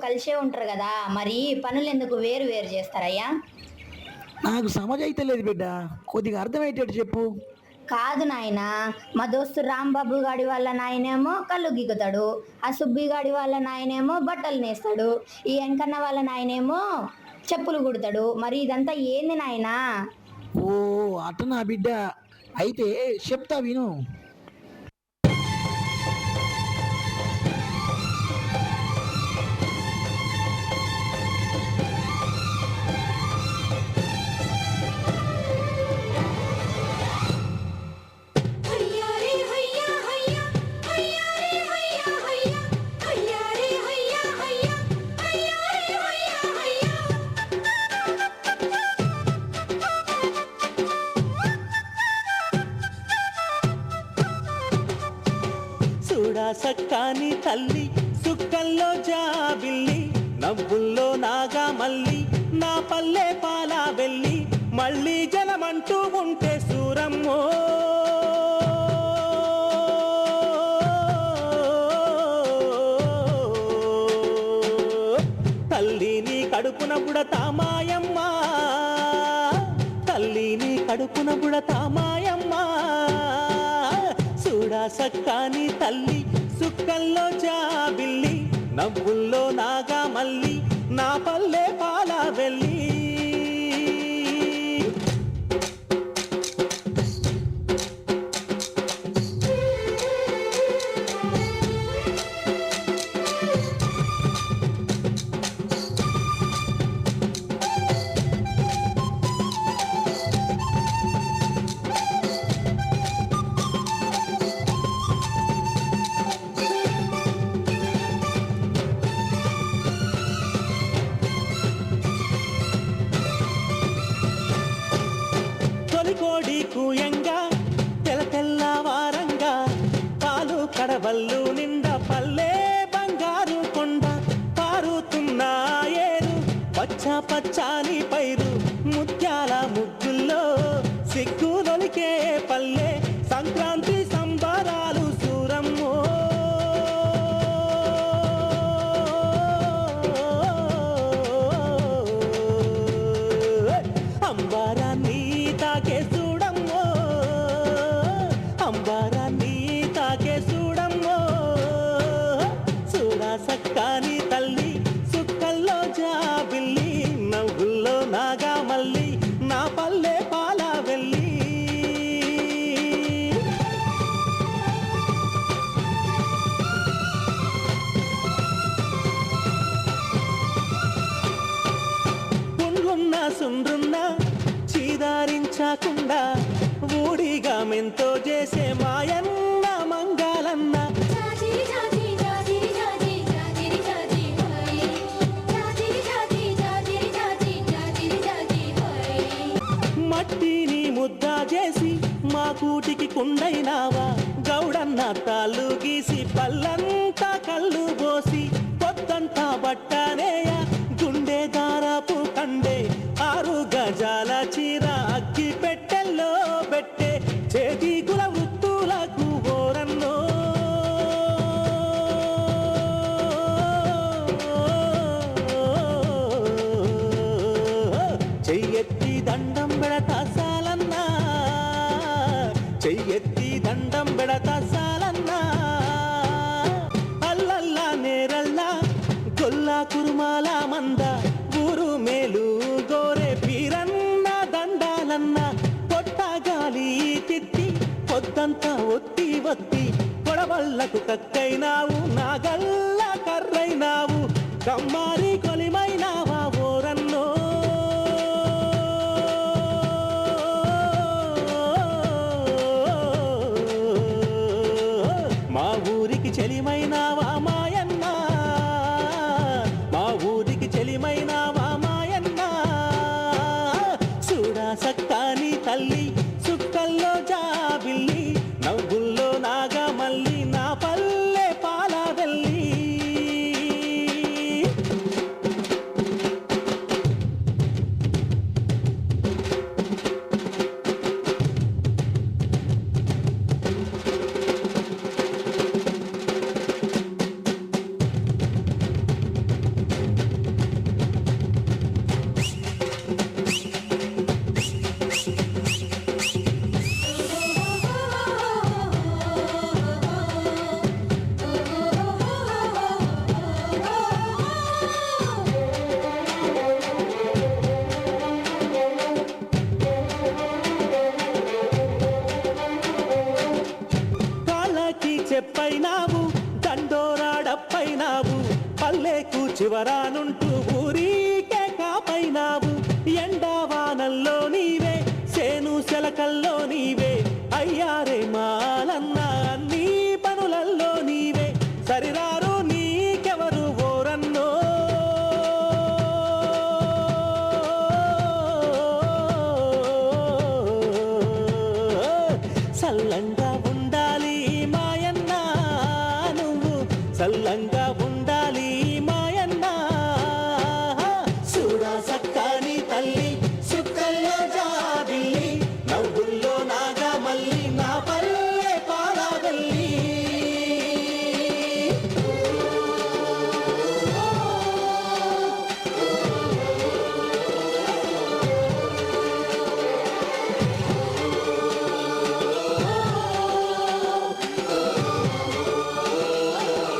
కలిసే ఉంటారు గదా! మరి పనులెందుకు వేరు వేరు జేస్తారయ్యా? నాకు సమజైతే లేదు బిడ్డ. కొద్దిగా అర్థమయ్యేటట్టు చెప్పు. కాదు నాయనా, మా దోస్తు రాంబాబు గాడి వాళ్ళ నాయనేమో కల్లు గీకుతాడు. ఆ సుబ్బి గాడి వాళ్ళ నాయనేమో బట్టలు నేస్తాడు. ఈ ఎంకన్న వాళ్ళ నాయనేమో చెప్పులు కుడతాడు. మరి ఇదంతా ఏంది నాయనా? ఓహ్! అటనా బిడ్డ. అయితే చెప్తా విను. హయ్యా రే హయ్యా హయ్యా హయ్యా రే హయ్యా హయ్యా హయ్యా రే హయ్యా హయ్యా హయ్యా రే హయ్యా హయ్యా చూడా సక్కాని తల్లి సుక్కల్లో జాబిల్లి నవ్వుల్లో నాగా మల్లి నా పల్లె పాలా వెళ్ళి మళ్ళీ జనమంటూ ఉంటే సూరమ్మో తల్లిని కడుపున బుడతా మాయమ్మ తల్లిని కడుపున బుడతా మాయమ్మ చూడా సక్కాని తల్లి సుక్కల్లో జాబిల్లి నవ్వుల్లో నాగా మల్లి నా పల్లె పాలా వెళ్ళి తొలికోడి కూయంగా తెల్ల తెల్లవారంగా పాలు కడవల్లు నిండా పల్లె బంగారు కొండ పారుతున్న ఏరు పచ్చ పచ్చాని పైరు ముత్యాల ముగ్గుల్లో సిగ్గులొలికే పల్లె సంక్రాంతి సంబరాలు సూరమ్మో అంబారాన్ని తాకే చూడమ్మో అంబారాన్ని తాకే చూడమ్మో చూడా సక్కాని తల్లి సుక్కల్లో జాబిల్లి నవ్వుల్లో నాగా మల్లి నా పల్లె పాలా వెళ్ళి పుండ్లున్న సుండ్రున్న చీదారించకుండా ఊడిగా మెంతో చేసే మాయన్న మంగాలన్న జాజి జాజి జాజి జాజి జాజి జాజి హై జాజి జాజి జాజి జాజి జాజి జాజి హై మట్టిని ముద్ద చేసి మా కూటికి కుండైనావా గౌడన్న తాళ్ళు గీసి పల్లంతా కళ్ళు పోసి పొద్దంతా బట్టనేయ గుండె దారపు కండే 6 గజాల చీర అక్కి పెట్టెల్లో పెట్టే చేతి కుల వృత్తులకు ఓరన్నో చెయ్యెత్తి దండం పెడతా సాలన్నా చెయ్యెత్తి దండం పెడతా సాలన్నా అల్లల్లా నేరల్లా గొల్లా కురుమాల మంద ఊరు మేలు గోరే పీరన్న దండాలన్న పొట్టగాలి తిత్తి పొద్దంతా ఒత్తి ఒత్తి పొడవళ్లకు కక్కైనావు నాగల్ల కర్రైనావు కమ్మారి కొలిమైనావా ఓరన్నో మా ఊరికి చెలిమైనావా మాయన్న మా ఊరికి చెలిమైనావా మాయన్న చూడా సక్కాని తల్లి సుక్కల్లో జాబిల్లి నవ్వుల్లో నాగా మల్లి నా పల్లె పాలా వెళ్ళి రేకు చివరానుంటూ ఊరికే కాపైనావు ఎండావానల్లో నీవే సేను సెలకల్లో నీవే అయ్యారే మాలన్న